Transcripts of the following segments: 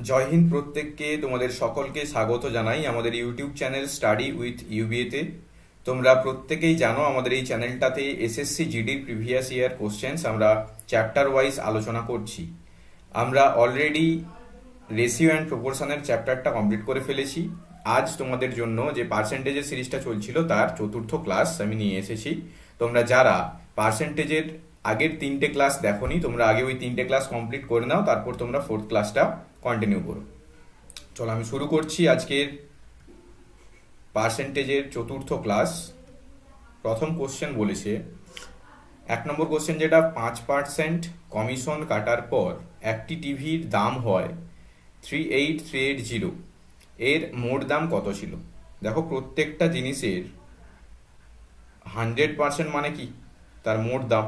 জয় হিন্দ প্রত্যেককে, তোমাদের সকলকে স্বাগত জানাই আমাদের ইউটিউব চ্যানেল স্টাডি উইথ ইউবিএতে। তোমরা প্রত্যেকেই জানো আমাদের এই চ্যানেলটাতে এসএসসি জিডির প্রিভিয়াস ইয়ার কোশ্চেন্স আমরা চ্যাপ্টার ওয়াইজ আলোচনা করছি। আমরা অলরেডি রেশিও অ্যান্ড প্রপোর্শনের চ্যাপ্টারটা কমপ্লিট করে ফেলেছি। আজ তোমাদের জন্য যে পার্সেন্টেজের সিরিজটা চলছিল তার চতুর্থ ক্লাস আমি নিয়ে এসেছি। তোমরা যারা পার্সেন্টেজের আগের 3টে ক্লাস দেখোনি, তোমরা আগে ওই 3টে ক্লাস কমপ্লিট করে নাও, তারপর তোমরা 4th ক্লাসটা কন্টিনিউ করো। চলো আমি শুরু করছি আজকের পার্সেন্টেজের চতুর্থ ক্লাস। প্রথম কোশ্চেন বলেছে, 1 নম্বর কোশ্চেন যেটা, 5% কমিশন কাটার পর একটি টিভির দাম হয় 38380, এর মোট দাম কত ছিল? দেখো, প্রত্যেকটা জিনিসের 100% মানে কি? তার মোট দাম।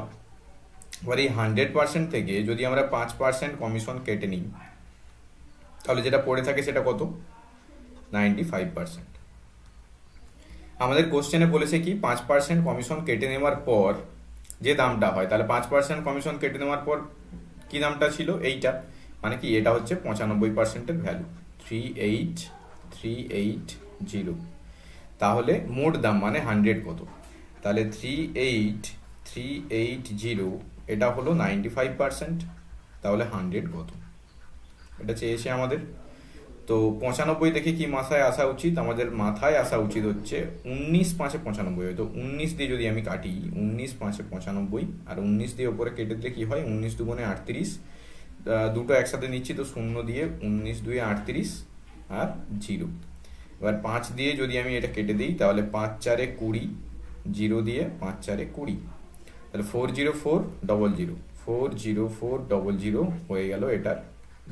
এবার এই 100% থেকে যদি আমরা 5% কমিশন কেটে নিই, তাহলে যেটা পড়ে থাকে সেটা কত? 95%। আমাদের কোশ্চেনে বলেছে কি 5% কমিশন কেটে নেওয়ার পর যে দামটা হয়, তাহলে 5% কমিশন কেটে নেওয়ার পর কি দামটা ছিল? এইটা মানে কি, এটা হচ্ছে 95%-এর ভ্যালু 38380। তাহলে মোট দাম মানে 100 কত? তাহলে 38380 এটা হলো 95%, তাহলে 100 কত? এটা চেয়েছে আমাদের। তো 95 দেখে কি মাথায় আসা উচিত? আমাদের মাথায় আসা উচিত হচ্ছে 19 5 95। তো 19 দিয়ে যদি আমি কাটি, 19 5 95, আর 19 দিয়ে ওপরে কেটে দিলে কি হয়? 19 দুগুণে 38, দুটো একসাথে নিচ্ছি তো 0 দিয়ে, 19 2 38 আর 0। এবার 5 দিয়ে যদি আমি এটা কেটে দিই, তাহলে 5 4 20, 0 দিয়ে 5 4 20, তাহলে 40400, 40400 হয়ে গেল এটার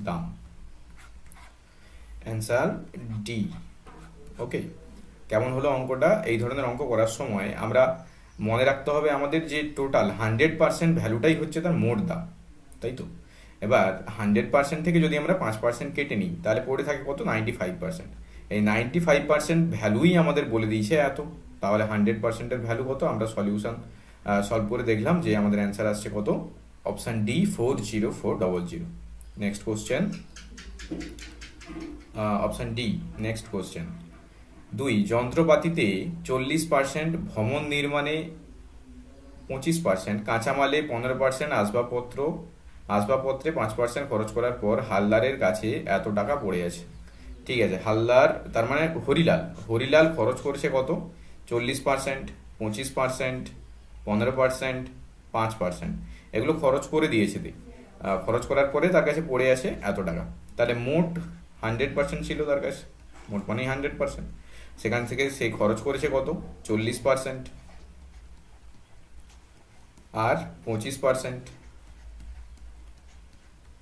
দাম। Answer D. ওকে, কেমন হলো অঙ্কটা? এই ধরনের অঙ্ক করার সময় আমরা মনে রাখতে হবে আমাদের যে টোটাল 100% ভ্যালুটাই হচ্ছে তার মোট দাম, তাই তো? এবার 100% থেকে যদি আমরা 5% কেটে নিই, তাহলে পড়ে থাকে কত? 95%। এই 95% ভ্যালুই আমাদের বলে দিয়েছে এত। তাহলে 100%-এর ভ্যালু কত? আমরা সলভ করে দেখলাম যে আমাদের অ্যান্সার আসছে কত? Option D, 40400। Next question, option D. Next question 2, যন্ত্রপাতিতে 40%, ভবন নির্মাণে 25%, কাঁচামালে 15%, আসবাবপত্রে 5% খরচ করার পর হালদারের কাছে এত টাকা পড়ে আছে। ঠিক আছে, হালদার তার মানে হরিলাল খরচ করেছে কত? 40%, 25%, 15%, 5%। এগুলো খরচ করে দিয়েছে। খরচ করার পরে তার কাছে পড়ে আছে এত টাকা। তাহলে মোট 100% ছিল তার কাছে, মোট মানেই 100%। সেখান থেকে সে খরচ করেছে কত? 40%, আর 25%,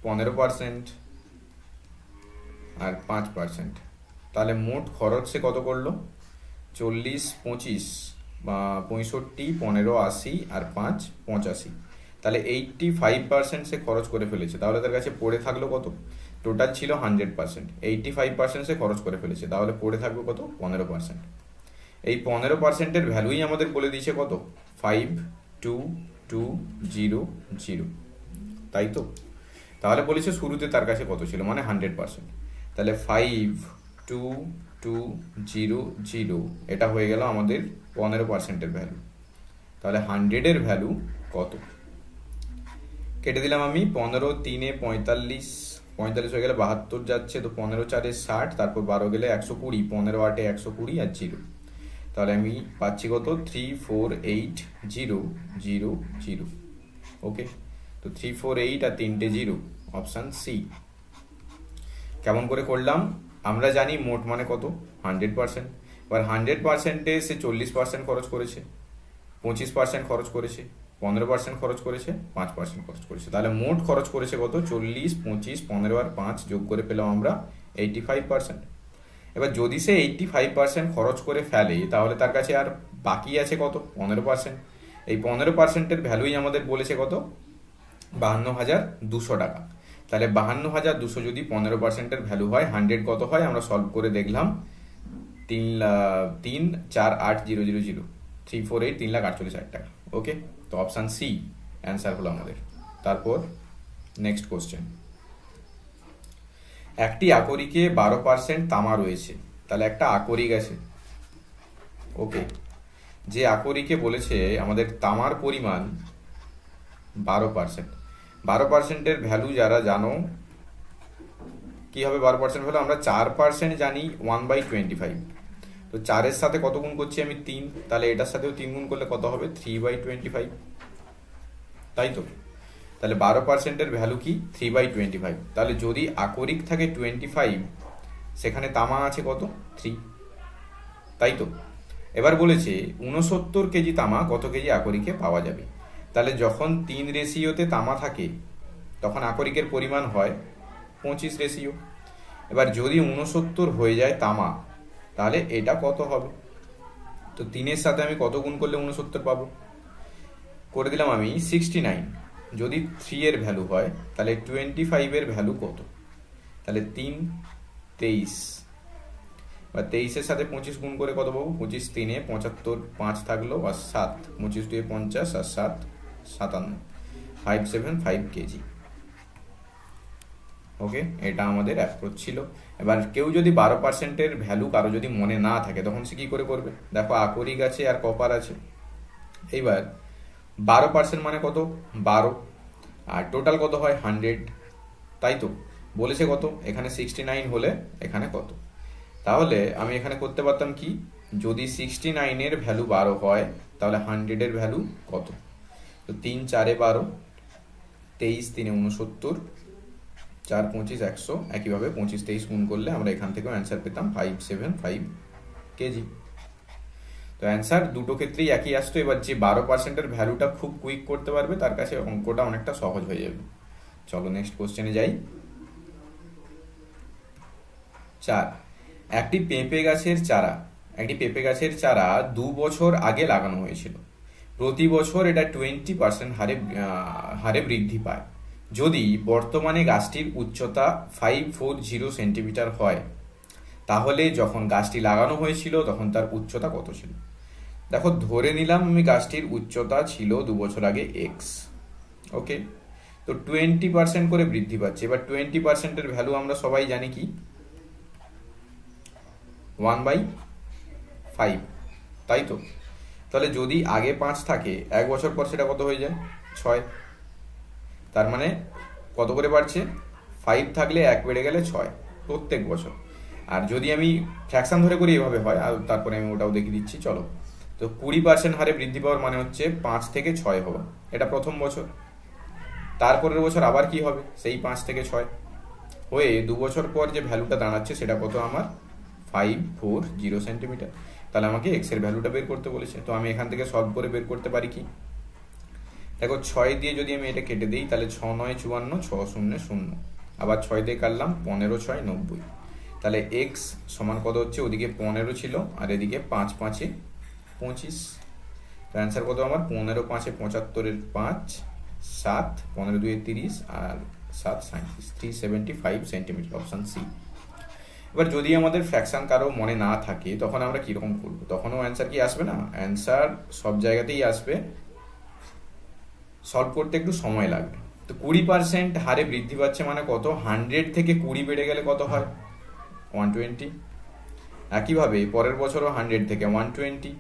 15%, আর 5%। তাহলে মোট খরচ সে কত করলো? 40 25 বা 65, 15 80, আর 5 85। তাহলে 85% সে খরচ করে ফেলেছে। তাহলে তার কাছে পড়ে থাকলো কত? টোটাল ছিল 100%, 85% সে খরচ করে ফেলেছে, তাহলে পড়ে থাকবে কত? 15%। এই 15%-এর ভ্যালুই আমাদের বলে দিয়েছে কত? 52200, তাই তো? তাহলে বলেছে শুরুতে তার কাছে কত ছিল, মানে 100%। তাহলে 52200 এটা হয়ে গেল আমাদের 15%-এর ভ্যালু। তাহলে 100-এর ভ্যালু কত? কেটে দিলাম আমি, 15 3 45, 45 হয়ে গেলে 72 যাচ্ছে, তো 15 4 60, তারপর 12 গেলে 120, 15 8 120 আর 0। তাহলে আমি পাচ্ছি কত? 34800। ওকে, তো 348 আর 3টে 0, অপশান সি। কেমন করে করলাম? আমরা জানি মোট মানে কত? 100%। এবার 100%-এ সে 40% খরচ করেছে, 25% খরচ করেছে, 15% খরচ করেছে, 5% খরচ করেছে। তাহলে মোট খরচ করেছে কত? 40 25 15 আর 5 যোগ করে পেলাম আমরা 85%। এবার যদি সে 85% খরচ করে ফেলে, তাহলে তার কাছে আর বাকি আছে কত? 15%। এই 15%-এর ভ্যালুই আমাদের বলেছে কত? 52,200 টাকা। তাহলে 52,200 যদি 15%-এর ভ্যালু হয়, 100 কত হয়? আমরা সলভ করে দেখলাম, 3,4,8,000, 348, 3,48,000 টাকা। ওকে, তো অপশান সি অ্যান্সার হলো আমাদের। তারপর নেক্সট কোশ্চেন, একটি আকরিকে 12% তামা রয়েছে, তাহলে একটা আকরিক আছে। ওকে, যে আকরিকে বলেছে আমাদের তামার পরিমাণ 12%, 12%-এর ভ্যালু যারা জানো কি হবে 12% ভ্যালু, আমরা 4% জানি 1/25। তো 4-এর সাথে কত গুণ করছি আমি 3, তাহলে এটার সাথেও 3 গুণ করলে কত হবে 3/25, তাই তো? তাহলে 12%-এর ভ্যালু কি 3/25। তাহলে যদি আকরিক থাকে 25, সেখানে তামা আছে কত 3, তাই তো? এবার বলেছে 69 কেজি তামা কত কেজি আকরিকে পাওয়া যাবে। তাহলে যখন 3 রেশিওতে তামা থাকে তখন আকরিকের পরিমাণ হয় 25 রেশিও। এবার যদি 69 হয়ে যায় তামা, তাহলে এটা কত হবে? তো 3-এর সাথে আমি কত গুণ করলে 69 পাবো? করে দিলাম আমি 69। যদি 3-এর ভ্যালু হয় তাহলে 25-এর ভ্যালু কত? তাহলে 3 23, বা 23-এর সাথে 25 গুণ করে কত পাবো? 25 3-এ 75, 5 থাকলো আর 7, 25 2-এ 50 আর 7 57, 575 কেজি। ওকে, এটা আমাদের অ্যাপ্রোচ ছিল। এবার কেউ যদি 12%-এর ভ্যালু কারো যদি মনে না থাকে তখন সে কি করে করবে? দেখো আকরিক আছে আর কপার আছে। এইবার 12% মানে কত? 12, আর টোটাল কত হয় 100, তাই তো? বলেছে কত? এখানে 69 হলে এখানে কত? তাহলে আমি এখানে করতে পারতাম কি, যদি 69-এর ভ্যালু 12 হয় তাহলে 100-এর ভ্যালু কত? তো 3 4-এ 12, 23 3-এ 69, 4 25 100। একইভাবে 25 23 গুণ করলে আমরা এখান থেকেও অ্যান্সার পেতাম 575 কেজি। তো অ্যান্সার দুটো ক্ষেত্রেই একই আসতো। এবার যে 12%-এর ভ্যালুটা খুব কুইক করতে পারবে তার কাছে অঙ্কটা অনেকটা সহজ হয়ে যাবে। চলো নেক্সট কোশ্চেনে যাই। 4, একটি পেঁপে গাছের চারা 2 বছর আগে লাগানো হয়েছিল। প্রতি বছর এটা 20% হারে বৃদ্ধি পায়। যদি বর্তমানে গাছটির উচ্চতা 540 সেন্টিমিটার হয়, তাহলে যখন গাছটি লাগানো হয়েছিল তখন তার উচ্চতা কত ছিল? দেখো ধরে নিলাম আমি গাছটির উচ্চতা ছিল 2 বছর আগে এক্স। ওকে, তো 20% করে বৃদ্ধি পাচ্ছে। এবার 20%-এর ভ্যালু আমরা সবাই জানি কি 1/5, তাই তো? তাহলে যদি আগে 5 থাকে 1 বছর পর সেটা কত হয়ে যায় 6। তার মানে কত করে বাড়ছে? 5 থাকলে 1 বেড়ে গেলে 6 প্রত্যেক বছর। আর যদি আমি ফ্র্যাকশন ধরে করি এভাবে হয়, আর তারপরে আমি ওটাও দেখিয়ে দিচ্ছি। চলো, তো 20% হারে বৃদ্ধি পাওয়ার মানে হচ্ছে 5 থেকে 6 হওয়া, এটা প্রথম বছর। তারপরের বছর আবার কি হবে? সেই 5 থেকে 6 হয়ে 2 বছর পর যে ভ্যালুটা দাঁড়াচ্ছে সেটা কত আমার 540 সেন্টিমিটার। তাহলে আমাকে এক্স এর ভ্যালুটা বের করতে বলেছে। তো আমি এখান থেকে সলভ করে বের করতে পারি কি, দেখো 6 দিয়ে যদি আমি এটা কেটে দিই তাহলে 6 9 54, 6 0 0, আবার 6 দিয়ে কাটলাম 15 6 90। তাহলে এক্স সমান কত হচ্ছে? ওদিকে 15 ছিল আর এদিকে 5 5 25। তো অ্যান্সার কত আমার? 15 5 75-এর 5, 7 15 2 30 আর 7 37, 375 সেন্টিমিটার, অপশন সি। এবার যদি আমাদের ফ্র্যাকশন কারো মনে না থাকে তখন আমরা কিরকম করবো? তখনও অ্যান্সার কি আসবে না? অ্যান্সার সব জায়গাতেই আসবে, সলভ করতে একটু সময় লাগবে। তো 20% হারে বৃদ্ধি পাচ্ছে মানে কত? 100 থেকে 20 বেড়ে গেলে কত হয়? 120। একইভাবে পরের বছরও 100 থেকে 120।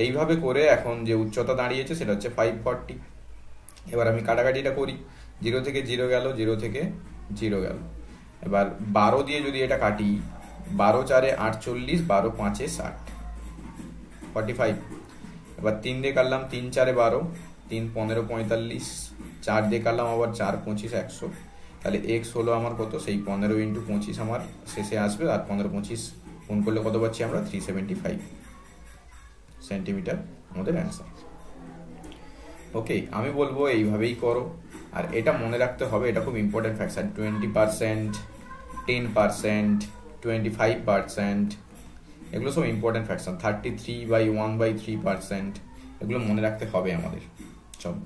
এইভাবে করে এখন যে উচ্চতা দাঁড়িয়েছে সেটা হচ্ছে 540। এবার আমি কাটাকাটিটা করি, 0 থেকে 0 গেল, 0 থেকে 0 গেল। এবার 12 দিয়ে যদি এটা কাটি, 12 4-এ 48, 12 5-এ 60, 45। এবার 3 দিয়ে কাটলাম, 3 4-এ 12, 3 15 45, 4 দিয়ে কাটলাম আবার 4 25 100। তাহলে এক্স হলো আমার কত? সেই 15 × 25 আমার শেষে আসবে, আর 15 25 গুণ করলে কত পাচ্ছি আমরা? 375 সেন্টিমিটার আমাদের অ্যান্সার। ওকে, আমি বলবো এইভাবেই করো। আর এটা মনে রাখতে হবে, এটা খুব ইম্পর্টেন্ট ফ্যাক্টর। 20%, 10%, 25%, এগুলো সব ইম্পর্টেন্ট ফ্যাকশন। 33/1/3%, এগুলো মনে রাখতে হবে আমাদের। চল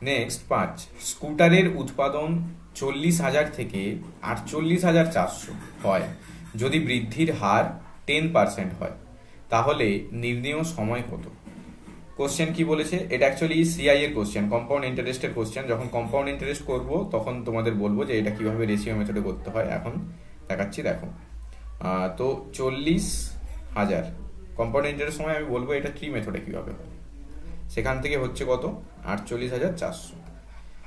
নেক্সট 5, স্কুটারের উৎপাদন 40,000 থেকে 48,400 হয় যদি বৃদ্ধির হার 10% হয়, তাহলে নির্ণেয় সময় কত? কোশ্চেন কি বলেছে, এটা অ্যাকচুয়ালি সিআই এর কোশ্চেন, কম্পাউন্ড ইন্টারেস্টের কোশ্চেন। যখন কম্পাউন্ড ইন্টারেস্ট করব তখন তোমাদের বলবো যে এটা কিভাবে রেশিও মেথডে করতে হয়। এখন দেখাচ্ছি, দেখো। তো 40,000 কম্পাউন্ড ইন্টারেস্ট সময় আমি বলবো এটা ট্রি মেথডে কিভাবে হয়। সেখান থেকে হচ্ছে কত, 48,400।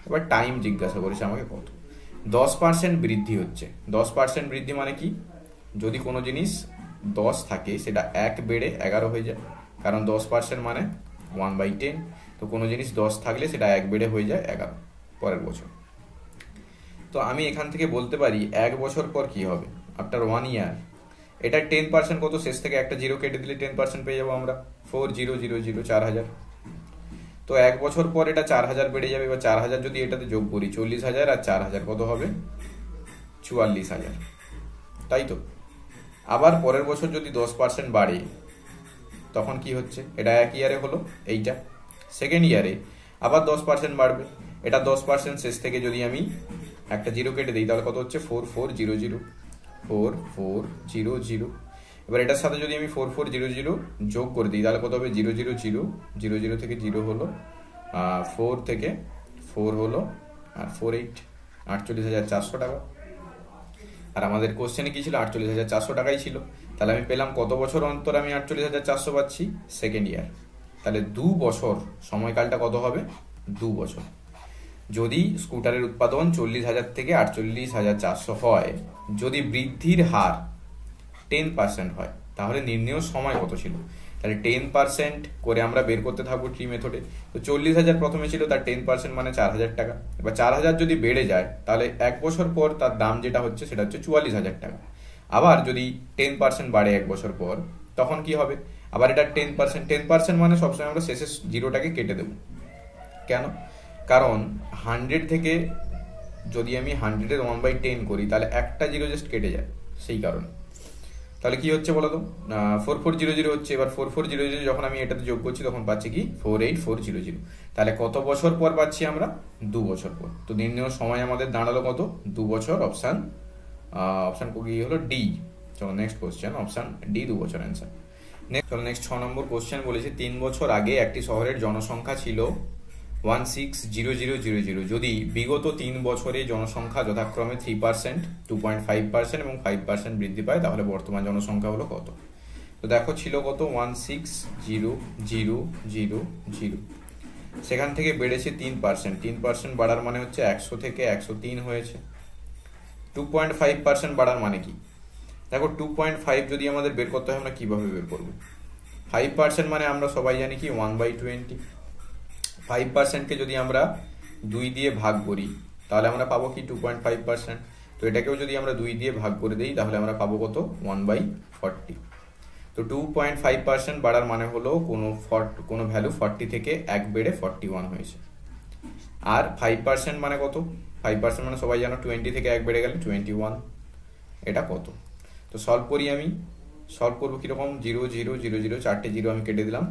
এবার টাইম জিজ্ঞাসা করেছে আমাকে কত। 10% বৃদ্ধি হচ্ছে। 10% বৃদ্ধি মানে কি, যদি কোনো জিনিস 10 থাকে সেটা 1 বেড়ে 11 হয়ে যায়, কারণ 10% মানে 1/10। তো কোনো জিনিস 10 থাকলে সেটা 1 বেড়ে হয়ে যায় 11 পরের বছর। তো আমি এখান থেকে বলতে পারি 1 বছর পর কি হবে, আফটার 1 ইয়ার। এটা 10% কত, শেষ থেকে একটা জিরো কেটে দিলে 10% পেয়ে যাবো আমরা, 4000, 4000। তো 1 বছর পর এটা 4000 বেড়ে যাবে। এবার 4000 যদি এটাতে যোগ করি, 40,000 আর 4000 কত হবে, 44,000, তাই তো। আবার পরের বছর যদি 10% বাড়ে তখন কি হচ্ছে, এটা 1 ইয়ারে হলো এইটা। সেকেন্ড ইয়ারে আবার 10% বাড়বে, এটা 10% শেষ থেকে যদি আমি একটা জিরো কেটে দিই তাহলে কত হচ্ছে, 4400, 4400। এবার এটার সাথে যদি আমি 4400 যোগ করে দিই তাহলে কত হবে, 000 থেকে 0 হলো, 4 থেকে 4 হলো, আর 48, 48,400 টাকা। আর আমাদের কোশ্চেনে কি ছিল, 48,400 টাকাই ছিল। তাহলে আমি পেলাম কত বছর অন্তর আমি 48,400 পাচ্ছি, সেকেন্ড ইয়ার। তাহলে 2 বছর, সময়কালটা কত হবে, 2 বছর। যদি স্কুটারের উৎপাদন 40,000 থেকে 48,400 হয়, যদি বৃদ্ধির হার 10% হয়, তাহলে নির্ণেয় সময় কত ছিল। তাহলে 10% করে আমরা বের করতে থাকবো ট্রি মেথডে। তো 40,000 প্রথমে ছিল, তার 10% মানে 4,000 টাকা। এবার 4,000 যদি বেড়ে যায় তাহলে 1 বছর পর তার দাম যেটা হচ্ছে সেটা হচ্ছে 44,000 টাকা। আবার যদি 10% বাড়ে 1 বছর পর, তখন কি হবে, আবার এটা 10% মানে সবসময় আমরা শেষে জিরোটাকে কেটে দেবো। কেন, কারণ 100 থেকে যদি আমি 100-এর 1/10 করি তাহলে একটা জিরো জাস্ট কেটে যায়, সেই কারণে। তাহলে কি হচ্ছে বলো তো, 4400 হচ্ছে। এবার 4400 যখন আমি এটাতে যোগ করছি তখন পাচ্ছি কি, 48400। তাহলে কত বছর পর পাচ্ছি আমরা, 2 বছর পর। তো নির্ণয় সময় আমাদের দাঁড়ালো কত, 2 বছর। অপশান কি হলো, ডি। চলো নেক্সট কোশ্চেন, অপশান ডি, 2 বছর অ্যান্সার। নেক্সট 6 নম্বর কোশ্চেন বলেছে, 3 বছর আগে একটি শহরের জনসংখ্যা ছিল 160000। যদি বিগত 3 বছরে জনসংখ্যা যথাক্রমে 3%, 2.5% এবং 5% বৃদ্ধি পায়, তাহলে বর্তমান জনসংখ্যা হলো কত। তো দেখো ছিল কত, 160000। সেখান থেকে বেড়েছে 3%। 3% বাড়ার মানে হচ্ছে 100 থেকে 103 হয়েছে। 2.5% বাড়ার মানে কি, দেখো 2.5 যদি আমাদের বের করতে হয় আমরা কিভাবে বের করবো। 5% মানে আমরা সবাই জানি কি, 1/20। 5%কে যদি আমরা 2 দিয়ে ভাগ করি তাহলে আমরা পাবো কি, 2.5%। তো এটাকেও যদি আমরা 2 দিয়ে ভাগ করে দিই তাহলে আমরা পাবো কত, 1/40। তো 2.5% বাড়ার মানে হলো কোনো ভ্যালু 40 থেকে 1 বেড়ে 41 হয়েছে। আর 5% মানে কত, 5% মানে সবাই জানো 20 থেকে 1 বেড়ে গেলে 21। এটা কত, তো সলভ করি আমি। সলভ করবো কিরকম, 0 0 0 0, 4টে জিরো আমি কেটে দিলাম,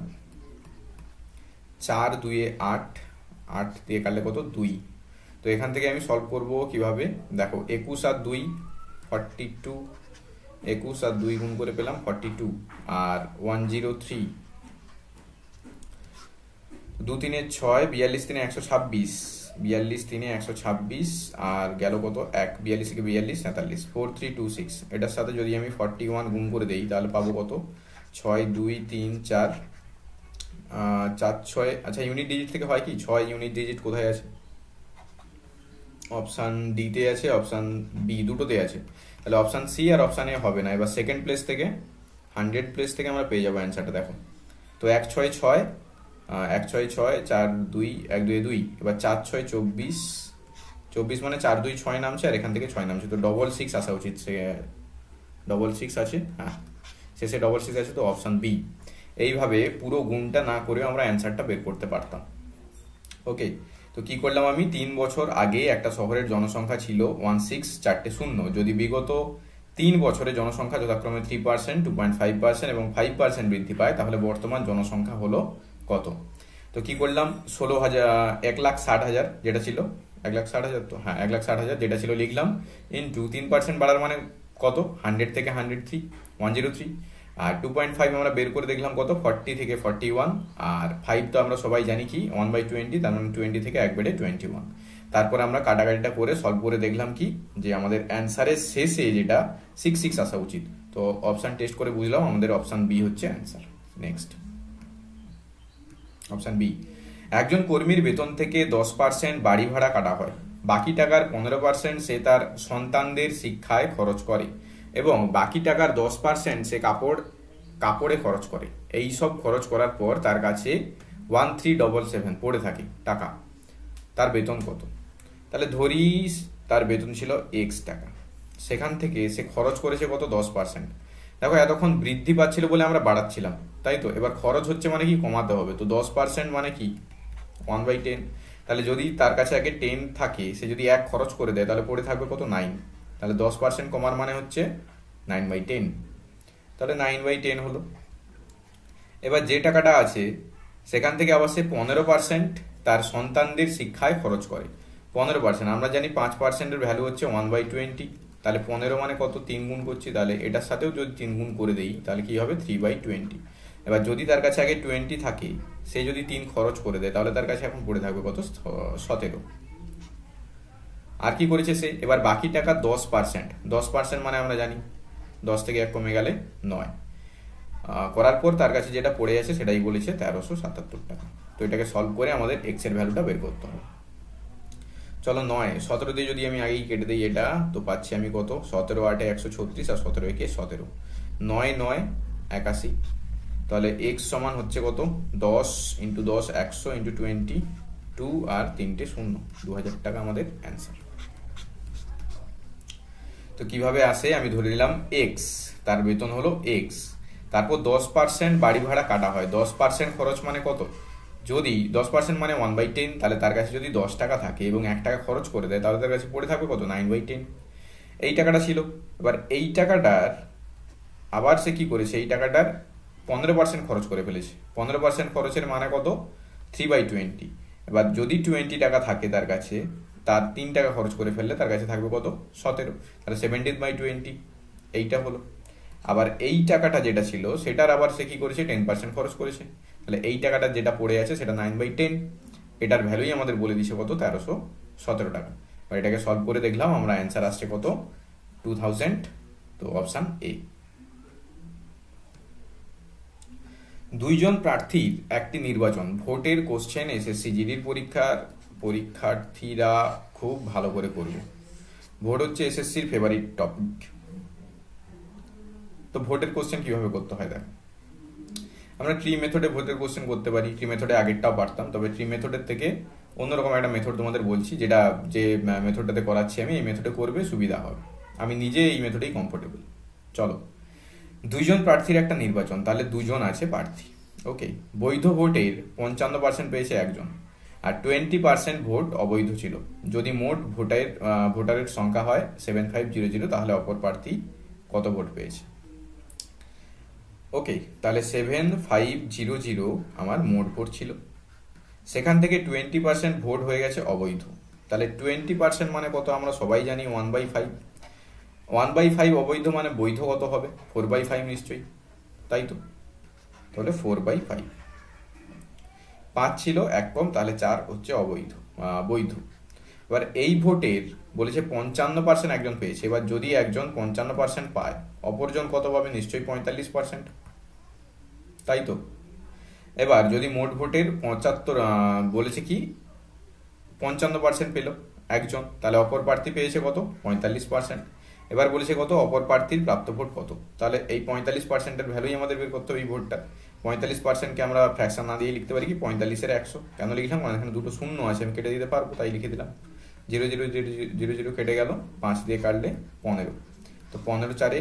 4 2 8, 8 দিয়ে কাটলে কত, 2। তো এখান থেকে আমি সলভ করব কিভাবে, দেখো 21 আর 2 42, 21 আর 2 গুণ করে পেলাম 42, আর 103, 2 3 6, 42 3 126, 42 3 126, আর গেল কত, 1 42 থেকে 42 47, 4326। এটার সাথে যদি আমি 41 গুণ করে দেই তাহলে পাবো কত, 6 2 3 4, 4 6। আচ্ছা ইউনিট ডিজিট থেকে হয় কি, 6 ইউনিট ডিজিট কোথায় আছে, অপশান ডিতে আছে, অপশান বি, দুটোতে আছে। তাহলে অপশান সি আর অপশান এ হবে না। এবার সেকেন্ড প্লেস থেকে 100 প্লেস থেকে আমরা পেয়ে যাবো অ্যান্সারটা। দেখো তো 1 6 6, 1 6 6, 4 2 1 2 2, এবার 4 6 24, 24 মানে 4 2 6 নামছে, আর এখান থেকে 6 নামছে, তো 6 আসা উচিত, সে 6 আছে, হ্যাঁ শেষে 6 আছে, তো অপশান বি। এইভাবে পুরো গুণটা না করেও আমরা অ্যান্সারটা বের করতে পারতাম। ওকে, তো কি করলাম আমি, 3 বছর আগে একটা শহরের জনসংখ্যা ছিল 1640। যদি বিগত 3 বছরে জনসংখ্যা যথাক্রমে 3%, 2.5% এবং 5% বৃদ্ধি পায়, তাহলে বর্তমান জনসংখ্যা হলো কত। তো কি করলাম, 1,60,000 যেটা ছিল, 1,60,000, তো হ্যাঁ 1,60,000 যেটা ছিল লিখলাম, ইন্টু 3% বাড়ার মানে কত, 100 থেকে 103, 103, আর 2.5 আমরা বের করে দেখলাম কত, 40 থেকে 41, আর 5 তো আমরা সবাই জানি কি 1/20, তার মানে 20 থেকে 1/21। তারপরে আমরা কাটাকাটিটা করে সলভ করে দেখলাম কি যে আমাদের অ্যান্সারের শেষে যেটা 6 আসা উচিত। তো অপশান টেস্ট করে বুঝলাম আমাদের অপশান বি হচ্ছে অ্যান্সার। নেক্সট অপশান বি, একজন কর্মীর বেতন থেকে 10% বাড়ি ভাড়া কাটা হয়, বাকি টাকার 15% সে তার সন্তানদের শিক্ষায় খরচ করে এবং বাকি টাকার 10% সে কাপড়ে খরচ করে। এই সব খরচ করার পর তার কাছে 1377 পড়ে থাকে টাকা, তার বেতন কত? তাহলে ধরি তার বেতন ছিল এক্স টাকা, সেখান থেকে সে খরচ করেছে কত, 10%। দেখো এতক্ষণ বৃদ্ধি পাচ্ছিল বলে আমরা বাড়াচ্ছিলাম, তাই তো। এবার খরচ হচ্ছে মানে কি কমাতে হবে, তো 10% মানে কি 1/10। তাহলে যদি তার কাছে আগে 10 থাকে, সে যদি 1 খরচ করে দেয় তাহলে পড়ে থাকবে কত, 9। তাহলে 10% কমার মানে হচ্ছে 9/10, তাহলে 9/10 হলো। এবার যে টাকাটা আছে সেখান থেকে আবার সে 15% তার সন্তানদের শিক্ষায় খরচ করে। 15%, আমরা জানি 5%-এর ভ্যালু হচ্ছে 1/20, তাহলে 15 মানে কত, 3 গুণ করছি, তাহলে এটার সাথেও যদি 3 গুণ করে দেই তাহলে কি হবে, 3/20। এবার যদি তার কাছে আগে 20 থাকে, সে যদি 3 খরচ করে দেয় তাহলে তার কাছে এখন পড়ে থাকবে কত, 17। আর কি করেছে সে, এবার বাকি টাকা 10% মানে আমরা জানি 10 থেকে 1 কমে গেলে 9 করার পর তার কাছে যেটা পড়ে আছে সেটাই বলেছে 1377 টাকা। তো এটাকে সলভ করে আমাদের এক্স এর ভ্যালুটা বের করতে হবে। চলো 9, 17 দিয়ে যদি আমি আগেই কেটে দিই এটা, তো পাচ্ছি আমি কত, 17 8 136 আর 17 1 17, 9 9 81। তাহলে এক্স সমান হচ্ছে কত, 10 × 10 100 × 20 2 আর 3টে 0, 2000 টাকা আমাদের অ্যান্সার। তো কিভাবে আসে, আমি ধরে নিলাম এক্স, তার বেতন হলো এক্স, তারপর 10% বাড়ি ভাড়া কাটা হয়। 10% খরচ মানে কত, যদি 10% মানে 1/10, তাহলে তার কাছে যদি 10 টাকা থাকে এবং 1 টাকা খরচ করে দেয় তাহলে তার কাছে পড়ে থাকবে কত, 9/10। এই টাকাটা ছিল। এবার এই টাকাটার আবার সে কি করেছে, এই টাকাটার 15% খরচ করে ফেলেছে। 15% খরচের মানে কত, 3/20। এবার যদি 20 টাকা থাকে তার কাছে, তার 3 টাকা খরচ করে ফেললে তার কাছে থাকবে কত, 17, তাহলে 17/20 এইটা হলো। আবার এই টাকাটা যেটা ছিল সেটার আবার সে কি করেছে, 10% খরচ করেছে, তাহলে এই টাকাটা যেটা পড়ে আছে সেটা 9/10, এটার ভ্যালুই আমাদের বলে দিচ্ছে কত, 1317 টাকা। এবার এটাকে সলভ করে দেখলাম, আমরা অ্যান্সার আসছে কত, 2000। তো অপশান এ। দুইজন প্রার্থীর একটি নির্বাচন, ভোটের কোশ্চেন এসএসসি জিডির পরীক্ষার্থীরা খুব ভালো করে করবে। ভোট হচ্ছে এসএসসির ফেভারিট টপিক। তো ভোটের কোশ্চেন কিভাবে করতে হয় দেখ, আমরা ট্রি মেথডে ভোটের কোশ্চেন করতে পারি। ট্রি মেথডে আগেরটাও পারতাম, তবে ট্রি মেথডের থেকে অন্যরকম একটা মেথড তোমাদের বলছি, যেটা যে মেথডটাতে করাচ্ছি আমি, এই মেথডে করবে সুবিধা হবে। আমি নিজে এই মেথডেই কমফোর্টেবল। চলো, দুইজন প্রার্থীর একটা নির্বাচন, তাহলে দুজন আছে প্রার্থী। ওকে, বৈধ ভোটের 55% পেয়েছে একজন, আর 20% ভোট অবৈধ ছিল। যদি মোট ভোটারের সংখ্যা হয় 7500, তাহলে অপর প্রার্থী কত ভোট পেয়েছে। ওকে, তাহলে 7500 আমার মোট ভোট ছিল, সেখান থেকে 20% ভোট হয়ে গেছে অবৈধ। তাহলে 20% মানে কত, আমরা সবাই জানি 1/5। 1/5 অবৈধ মানে বৈধ কত হবে, 4/5 নিশ্চয়ই, তাই তো। তাহলে 4/5, 5 ছিল 1 কম, তাহলে 4 হচ্ছে বৈধ। এবার এই ভোটের বলেছে 55% একজন পেয়েছে। এবার যদি একজন 55% পায়, অপরজন কত পাবে, নিশ্চয়ই 45%, তাই তো। এবার যদি মোট ভোটের 75 বলেছে কি 55% পেল একজন, তাহলে অপর প্রার্থী পেয়েছে কত, 45%। এবার বলেছে কত, অপর প্রার্থীর প্রাপ্ত ভোট কত, তাহলে এই 45%-এর ভ্যালুই আমাদের বের করতে হবে। এই ভোটটা 45%-কে আমরা ফ্র্যাকশন না দিয়ে লিখতে পারি কি 45-এর 100। কেন লিখলাম, মানে এখানে দুটো শূন্য আছে, আমি কেটে দিতে পারবো, তাই লিখে দিলাম। 0 0 0 0 0 কেটে গেল, 5 দিয়ে কাটলে 15, তো 15 4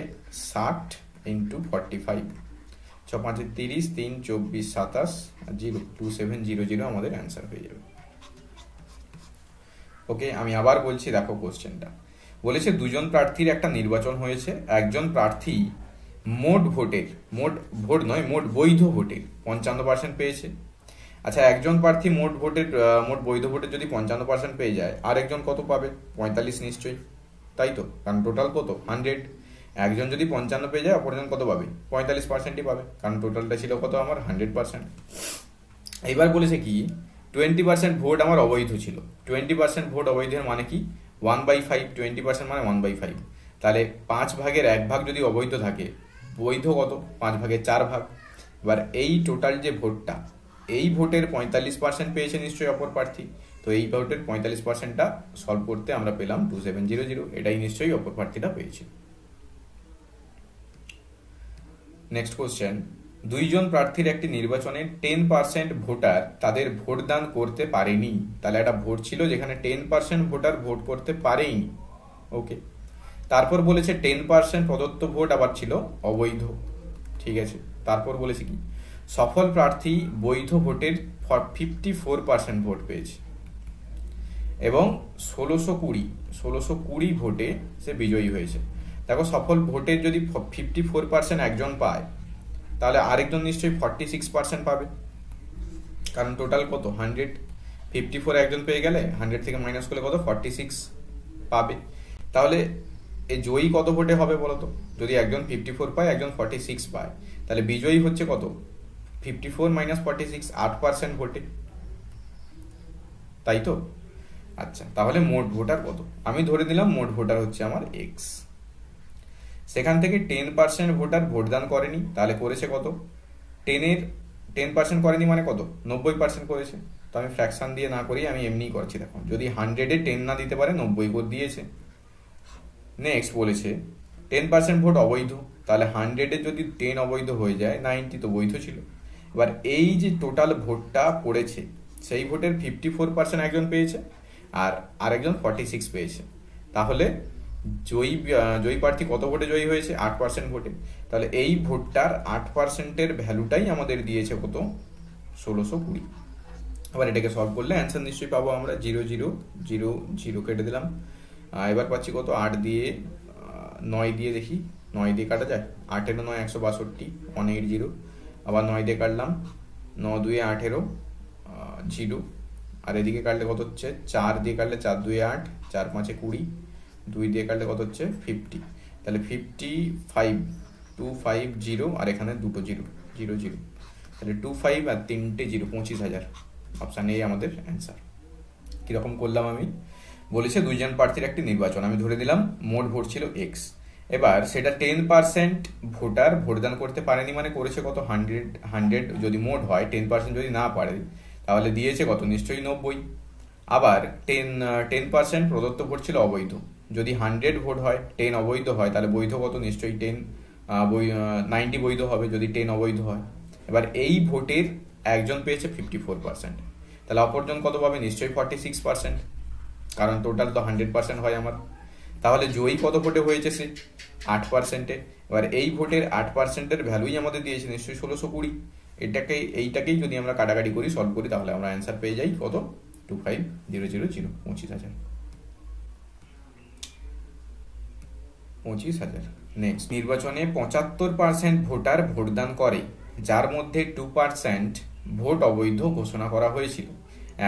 60 × 45, 6 5 30, 3 24 27, 0 2700 আমাদের অ্যান্সার হয়ে যাবে। ওকে, আমি আবার বলছি, দেখো কোশ্চেনটা বলেছে দুজন প্রার্থীর একটা নির্বাচন হয়েছে, একজন প্রার্থী মোট বৈধ ভোটের 55% পেয়েছে। আচ্ছা, একজন প্রার্থী মোট বৈধ ভোটের যদি 55% পেয়ে যায়, আর একজন কত পাবে, 45 নিশ্চয়ই, তাই তো, কারণ টোটাল কত, 100। একজন যদি 55 পেয়ে যায়, অপরজন কত পাবে? 45%ই পাবে, কারণ টোটালটা ছিল কত আমার 100%। এবার বলেছে কি 20% ভোট আমার অবৈধ ছিল। 20% ভোট অবৈধের মানে কি? 1/5, 20% মানে 1/5। তাহলে 5 ভাগের 1 ভাগ যদি অবৈধ থাকে, বৈধ কত? 5 ভাগের 4 ভাগ। এবার এই টোটাল যে ভোটটা, এই ভোটের 45% পেয়েছে নিশ্চয়ই অপর প্রার্থী। তো এই ভোটের 45%টা সলভ করতে আমরা পেলাম 2700, এটাই নিশ্চয়ই অপর প্রার্থীটা পেয়েছে। নেক্সট কোশ্চেন, দুইজন প্রার্থীর একটি নির্বাচনে 10% ভোটার তাদের ভোটদান করতে পারেনি। তাহলে একটা ভোট ছিল যেখানে 10% ভোটার ভোট করতে পারেনি। ওকে, তারপর বলেছে 10% প্রদত্ত ভোট আবার ছিল অবৈধ। ঠিক আছে, তারপর বলেছে কি সফল প্রার্থী বৈধ ভোটের 54% ভোট পেয়েছে এবং 1620 ভোটে সে বিজয়ী হয়েছে। দেখো, সফল ভোটের যদি 54% একজন পায়, তাহলে আরেকজন নিশ্চয়ই 46% পাবে, কারণ টোটাল কত 100। 54 একজন পেয়ে গেলে 100 থেকে মাইনাস করলে কত 46 পাবে। তাহলে এই জয়ী কত ভোটে হবে বলতো? যদি একজন 54 পায়, একজন 46 পায়, তাহলে বিজয়ী হচ্ছে কত? 54 মাইনাস 46, 8% ভোটে, তাই তো? আচ্ছা, তাহলে মোট ভোটার কত? আমি ধরে নিলাম মোট ভোটার হচ্ছে আমার এক্স। সেখান থেকে 10% ভোটার ভোটদান করেনি, তাহলে করেছে কত? 10% করেনি মানে কত? 90% করেছে। তো আমি ফ্র্যাকশন দিয়ে না করেই আমি এমনিই করছি। দেখো, যদি 100-এ 10 না দিতে পারে, 90 করে দিয়েছে। নেক্সট বলেছে 10% ভোট অবৈধ, তাহলে 100-এ যদি 10 অবৈধ হয়ে যায়, 90 তো বৈধ ছিল। এবার এই যে টোটাল ভোটটা পড়েছে, সেই ভোটের 54% একজন পেয়েছে আর আরেকজন 46 পেয়েছে। তাহলে জয়ী প্রার্থী কত ভোটে জয়ী হয়েছে? 8% ভোটে। তাহলে এই ভোটটার 8%-এর ভ্যালুটাই আমাদের দিয়েছে কত? 1620। আবার এটাকে সলভ করলে অ্যান্সার নিশ্চয়ই পাবো আমরা। 0 0 0 0 কেটে দিলাম। এবার পাচ্ছি কত? 8 দিয়ে 9 দিয়ে দেখি, 9 দিয়ে কাটা যায়? 8 এর 9 162, 180। আবার 9 দিয়ে কাটলাম, 9 2 18, 0। আর এদিকে কাটলে কত হচ্ছে? 4 দিয়ে কাটলে 4 2 8, 4 5 20, 2 দিয়ে কাটলে কত হচ্ছে? 50। তাহলে 55, 250, আর এখানে দুটো 0 0 0, তাহলে 25 আর 3টে 0, 25,000। অপশান এ আমাদের অ্যান্সার। কীরকম করলাম আমি? বলেছে দুইজন প্রার্থীর একটি নির্বাচন, আমি ধরে দিলাম মোট ভোট ছিল এক্স। এবার সেটা 10% ভোটার ভোটদান করতে পারেনি, মানে করেছে কত? 100 যদি মোট হয়, 10% যদি না পারে, তাহলে দিয়েছে কত? নিশ্চয়ই 90। আবার 10% প্রদত্ত ভোট ছিল অবৈধ। যদি 100 ভোট হয়, 10 অবৈধ হয়, তাহলে বৈধ কত? নিশ্চয়ই 90 বৈধ হবে যদি 10 অবৈধ হয়। এবার এই ভোটের একজন পেয়েছে 54%, তাহলে অপরজন কত পাবে? নিশ্চয়ই 46%, কারণ টোটাল তো 100% হয় আমার। তাহলে জয়ী কত ভোটে হয়েছে? সে 8%-এ। এবার এই ভোটের 8%-এর ভ্যালুই আমাদের দিয়েছে নিশ্চয়ই 1620। এইটাকেই যদি আমরা কাটাকাটি করি, সলভ করি, তাহলে আমরা অ্যান্সার পেয়ে যাই কত? 25,000, 25,000। নেক্সট, নির্বাচনে 75% ভোটার ভোটদান করে, যার মধ্যে 2% ভোট অবৈধ ঘোষণা করা হয়েছিল।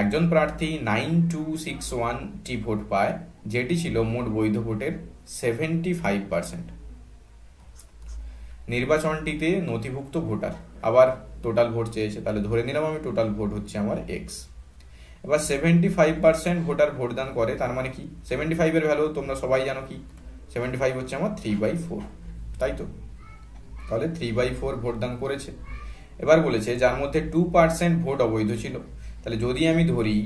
একজন প্রার্থী 9261টি ভোট পায়, যেটি ছিল মোট বৈধ ভোটের 75%। নির্বাচনটিতে নথিভুক্ত ভোটার, আবার টোটাল ভোট চেয়েছে, তাহলে ধরে নিলাম আমি টোটাল ভোট হচ্ছে আমার এক্স। এবার 75% ভোটার ভোটদান করে, তার মানে কি? 75-এর ভ্যালু তোমরা সবাই জানো কি? 75 হচ্ছে আমার 3/4, তাই তো? তাহলে 3/4 ভোটদান করেছে। এবার বলেছে যার মধ্যে 2% ভোট অবৈধ ছিল। তাহলে যদি আমি ধরি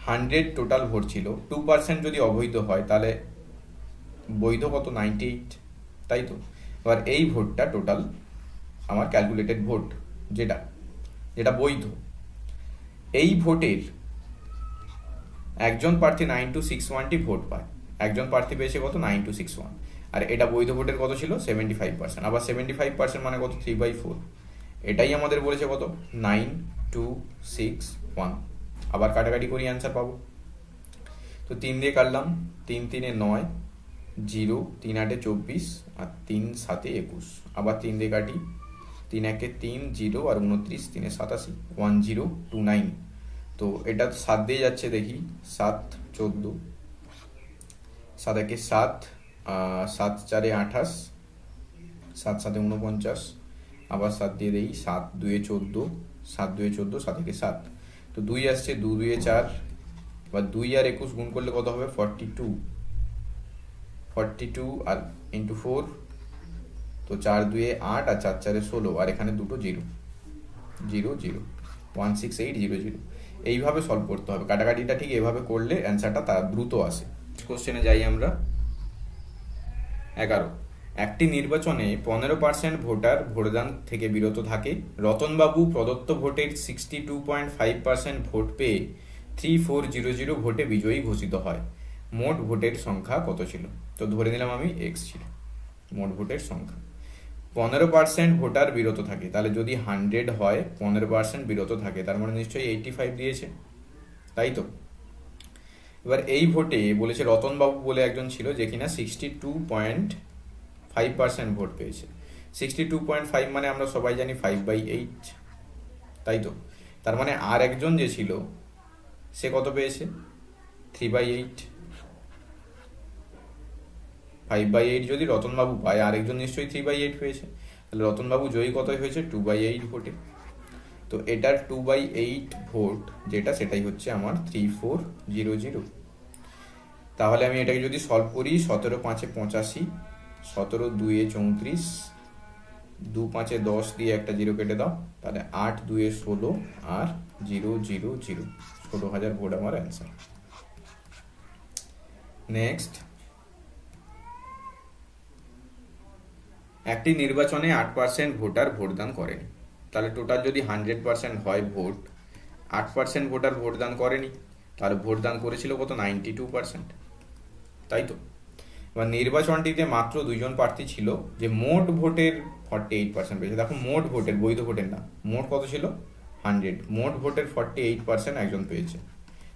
100 টোটাল ভোট ছিল, 2% যদি অবৈধ হয়, তাহলে বৈধ কত? 98, তাই তো? এবার এই ভোটটা টোটাল আমার ক্যালকুলেটেড ভোট, যেটা বৈধ। এই ভোটের একজন প্রার্থী 9261টি ভোট পায়, একজন প্রার্থী পেয়েছে কত? 9261, আর এটা বৈধ ভোটের কত ছিল? 75%। আবার 75% মানে কত? 3/4। এটাই আমাদের বলেছে কত? 9261। আবার কাটাকাটি করি, অ্যান্সার পাবো। তো 3 দিয়ে কাটলাম, 3 3 9, 0, 3 8 24, আর 3 7 21। আবার 3 দিয়ে কাটি, 3 1 3, 0, আর 29, 3 87, 1029। তো এটা 7 দিয়ে যাচ্ছে, দেখি 7 14, 7 1 7, 7 4 28, 7 7 49, আবার 7 দিয়ে দেই, 7 2 14, 7 2 14, 7 1 7, তো 2 আসছে, 2 2 4, বা 2 আর 21 গুণ করলে কত হবে 42, 42 আর ইন্টু 4, তো 4 2 8 আর 4 4 16, আর এখানে দুটো 0 0 0, 168 0 0। এইভাবে সলভ করতে হবে, কাটাকাটিটা ঠিক এভাবে করলে অ্যান্সারটা তার দ্রুত আসে। কোশ্চেনে যাই আমরা। 11, একটি নির্বাচনে 15% ভোটার ভোটদান থেকে বিরত থাকে। রতনবাবু প্রদত্ত ভোটের 62.5% ভোট পেয়ে 3400 ভোটে বিজয়ী ঘোষিত হয়। মোট ভোটের সংখ্যা কত ছিল? তো ধরে নিলাম আমি এক্স ছিল মোট ভোটের সংখ্যা। 15% ভোটার বিরত থাকে, তাহলে যদি 100 হয় 15% বিরত থাকে, তার মানে নিশ্চয়ই 85 দিয়েছে, তাই তো? এবার এই ভোটে বলেছে রতনবাবু বলে একজন ছিল যে কিনা 62.5% ভোট পেয়েছে। 62.5 মানে আমরা সবাই জানি 5/8, তাই তো? তার মানে আর একজন যে ছিল সে কত পেয়েছে? 3/8। 5/8 যদি রতনবাবু পায়, আরেকজন নিশ্চয়ই 3/8 পেয়েছে, তাহলে রতনবাবু জয়ী কত হয়েছে? 2/8 ভোটে। তো এটার 2/8 ভোট যেটা, সেটাই হচ্ছে আমার 3400। তাহলে আমি এটাকে যদি সলভ করি, 17 5 85, 17 2 34, 2 5 10 দিয়ে একটা 0 কেটে দাও, তাহলে 8 2 16 আর 0 0 0, 16,000 ভোট আমার অ্যান্সার। নেক্সট, একটি নির্বাচনে 8% ভোটার ভোটদান করেনি। তাহলে টোটাল যদি 100% হয় ভোট, 8% ভোটার ভোটদান করেনি, তাহলে ভোটদান করেছিল কত? 92%, তাই তো? এবার নির্বাচনটিতে মাত্র 2 জন প্রার্থী ছিল যে মোট ভোটের 48% পেয়েছে। দেখো মোট ভোটের, বৈধ ভোটের না, মোট কত ছিল? 100, মোট ভোটের 48% একজন পেয়েছে,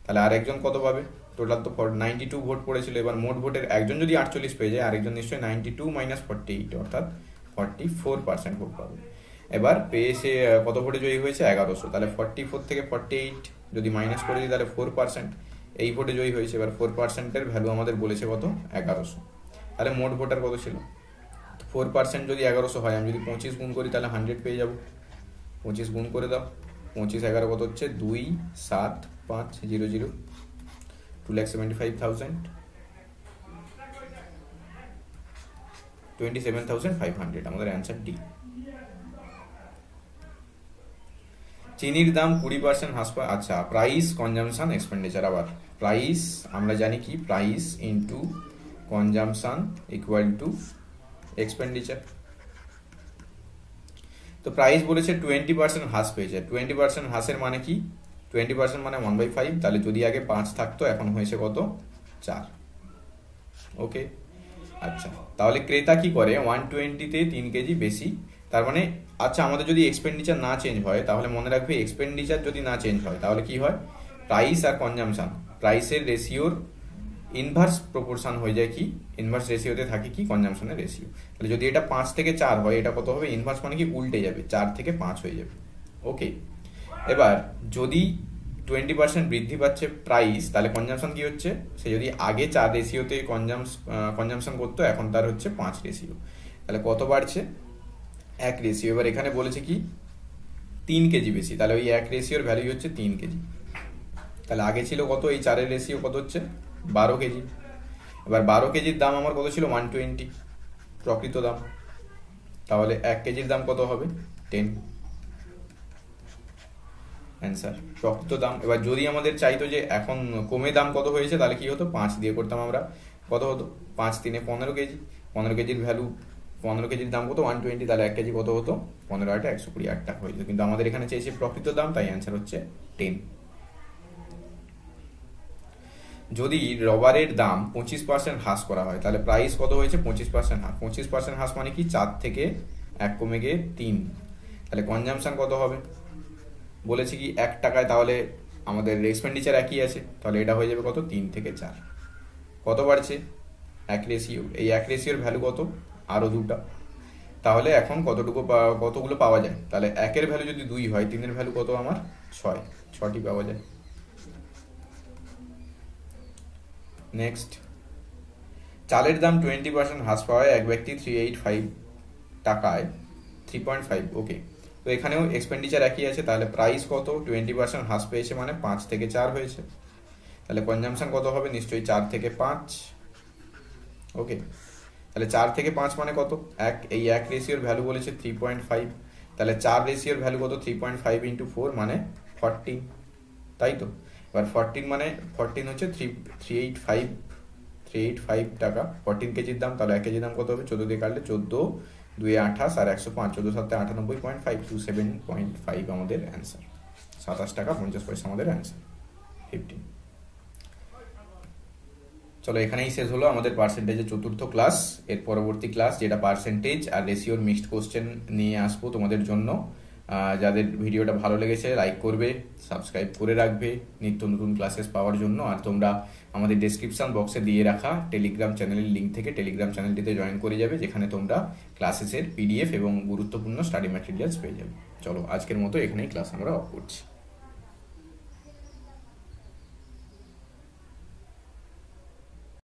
তাহলে আর একজন কত পাবে? টোটাল তো 92 ভোট পড়েছিল, এবার মোট ভোটের একজন যদি 48 পেয়ে যায়, আরেকজন নিশ্চয়ই 92 - 48 অর্থাৎ 44% ভোট পাবে। এবার পেয়ে সে কত ভোটে জয়ী হয়েছে? 1100, তাহলে 44 থেকে 48 যদি মাইনাস করে দিই তাহলে 4%, এই ভোটে জয়ী হয়েছে। এবার 4%-এর ভ্যালু আমাদের বলেছে কত? 1100। তাহলে মোট ভোটার কত ছিল? 4% যদি 1100 হয়, আমি যদি 25 গুণ করি তাহলে 100 পেয়ে যাব। 25 গুণ করে দাও, 25 11 কত হচ্ছে? 2 7 5 0 0, 2,75,000, 27,500 আমাদের অ্যান্সার ডি। চিনির দাম 20% হ্রাস পায়। আচ্ছা, প্রাইস কনজামশন এক্সপেন্ডিচার। আবার প্রাইস আমরা জানি কি? Price into consumption equal to expenditure. তো প্রাইস বলেছে 20% হ্রাস পেয়েছে। 20% হ্রাসের মানে কি? 20% মানে 1/5, তাহলে যদি আগে 5 থাকতো এখন হয়েছে কত? 4। ওকে, আচ্ছা, তাহলে ক্রেতা কি করে? 120-তে 3 কেজি বেশি, তার মানে আচ্ছা আমাদের যদি এক্সপেন্ডিচার না চেঞ্জ হয়, তাহলে মনে রাখবে এক্সপেন্ডিচার যদি না চেঞ্জ হয় তাহলে কি হয়? প্রাইস আর কনজামশন, প্রাইসের রেশিওর ইনভার্স প্রপোর্শন হয়ে যায় কি? ইনভার্স রেশিওতে থাকে কি? কনজামশনের রেশিও। তাহলে যদি এটা 5 থেকে 4 হয়, এটা কত হবে? ইনভার্স মানে কি? উল্টে যাবে, 4 থেকে 5 হয়ে যাবে। ওকে, এবার যদি 20% বৃদ্ধি পাচ্ছে প্রাইস, তাহলে কনজামশন কি হচ্ছে? সে যদি আগে 4 রেশিওতে কনজামশন করতো, এখন তার হচ্ছে 5 রেশিও, তাহলে কত বাড়ছে? 1 রেশিও। এবার এখানে বলেছে কি? 3 কেজি বেশি, তাহলে ওই 1 রেশিওর ভ্যালু হচ্ছে 3 কেজি। তাহলে আগে ছিল কত? এই 4-এর রেশিও কত হচ্ছে? 12 কেজি। এবার 12 কেজির দাম আমার কত ছিল? 120 প্রকৃত দাম, তাহলে 1 কেজির দাম কত হবে? 10, অ্যান্সার প্রকৃত দাম। এবার যদি আমাদের চাইতো যে এখন কমে দাম কত হয়েছে, তাহলে কি হতো? 5 দিয়ে করতাম আমরা, কত হতো? 5 3 15 কেজি, 15 কেজির ভ্যালু, 15 কেজির দাম কত? 120, তাহলে 1 কেজি কত হতো? 15 8 120 8 টাকা হয়েছে, কিন্তু আমাদের এখানে চেয়েছে প্রকৃত দাম, তাই অ্যান্সার হচ্ছে 10। যদি রবারের দাম 25% হ্রাস করা হয়, তাহলে প্রাইস কত হয়েছে? 25% হ্রাস। 25% হ্রাস মানে কি? 4 থেকে 1 কমে গিয়ে 3, তাহলে কনজামশন কত হবে? বলেছি কি 1 টাকায়, তাহলে আমাদের এক্সপেন্ডিচার একই আছে, তাহলে এটা হয়ে যাবে কত? 3 থেকে 4। কত বাড়ছে? 1 রেশিও। এই 1 রেশিওর ভ্যালু কত? আরও 2টা, তাহলে এখন কতগুলো পাওয়া যায়? তাহলে 1-এর ভ্যালু যদি 2 হয়, 3-এর ভ্যালু কত আমার? 6টি পাওয়া যায়। নেক্সট, চালের দাম 20% হ্রাস পাওয়ায় এক ব্যক্তি 385 টাকায় 3.5, ওকে। তো এখানেও এক্সপেন্ডিচার একই আছে, তাহলে প্রাইস কত, 20% হ্রাস পেয়েছে মানে 5 থেকে 4 হয়েছে, তাহলে কনজাম্পশন কত হবে, নিশ্চয়ই 4 থেকে 5, ওকে। তাহলে 4 থেকে 5 মানে কত, এই এক রেশিওর ভ্যালু বলেছে 3.5, তাহলে 4 রেশিওর ভ্যালু কত, 3.5 ইন্টু 4 মানে 14, তাই তো। এবার 14 মানে 14 হচ্ছে 385 টাকা, 14 কেজির দাম, তাহলে 1 কেজির দাম কত হবে, 14 দিয়ে কাটলে 14 2 28 আর 105, 14 7 98.5, 27.5 আমাদের অ্যান্সার, 27 টাকা 50 পয়সা আমাদের অ্যান্সার 15। চলো এখানেই শেষ হলো আমাদের পার্সেন্টেজের চতুর্থ ক্লাস। এর পরবর্তী ক্লাস, যেটা পার্সেন্টেজ আর রেশিওর মিক্সড কোশ্চেন নিয়ে আসবো তোমাদের জন্য। যাদের ভিডিওটা ভালো লেগেছে লাইক করবে, সাবস্ক্রাইব করে রাখবে নিত্য নতুন ক্লাসেস পাওয়ার জন্য। আর তোমরা আমাদের ডেসক্রিপশন বক্সে দিয়ে রাখা টেলিগ্রাম চ্যানেলের লিঙ্ক থেকে টেলিগ্রাম চ্যানেলটিতে জয়েন করে যাবে, যেখানে তোমরা ক্লাসেসের PDF এবং গুরুত্বপূর্ণ স্টাডি ম্যাটেরিয়ালস পেয়ে যাবে। চলো আজকের মতো এখানেই ক্লাস আমরা অফ করছি।